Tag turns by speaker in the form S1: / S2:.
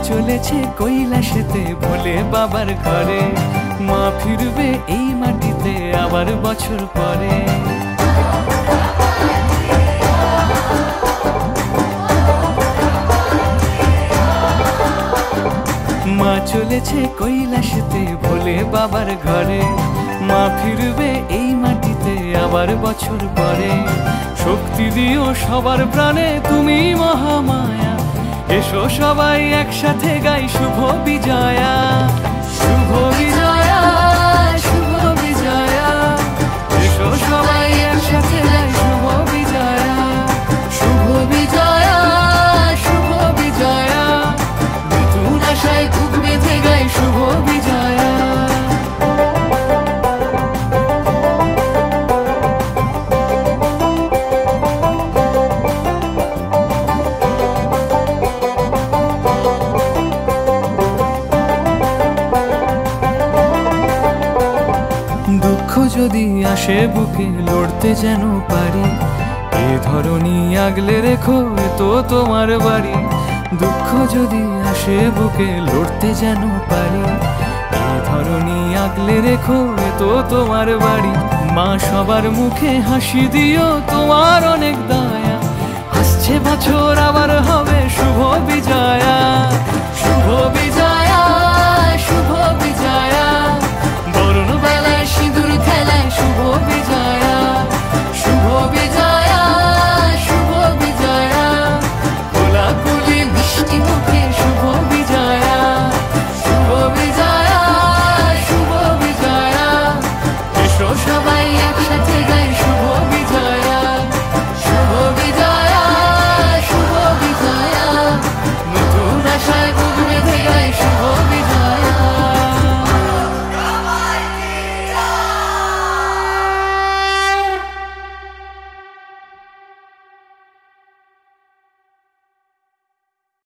S1: চলেছে কৈলাসেতে ভোলে বাবার ঘরে, মা ফিরবে এই মাটিতে আবার বছর পরে। মা চলেছে কৈলাসেতে ভোলে বাবার ঘরে, মা ফিরবে এই মাটিতে আবার বছর পরে। শক্তি দিও সবার প্রাণে তুমি মহামায়া, এসো সবাই একসাথে গাই শুভ বিজয়া। শুভ বিজয়া, শুভ বিজয়া, এসো সবাই একসাথে গাই শুভ বিজয়া। শুভ বিজয়া, শুভ বিজয়া, নতুন আশায় বুক বেঁধে গাই শুভ বিজয়া। দুঃখ যদি আসে বুকে লড়তে যেন পারি, এ ধরনী আগলে রেখো এ তো তোমার বাড়ি। দুঃখ যদি আসে বুকে লড়তে যেন পারি, এ ধরনী আগলে রেখো এ তো তোমার বাড়ি। মা সবার মুখে হাসি দিও তোমার অনেক দয়া, আসছে বছর আবার হবে শুভ বিজয়া। শুভ বিজয়া, শুভ বিজয়া, বরণ বেলায় সিঁদুর খেলায় শুভ বিজয়া।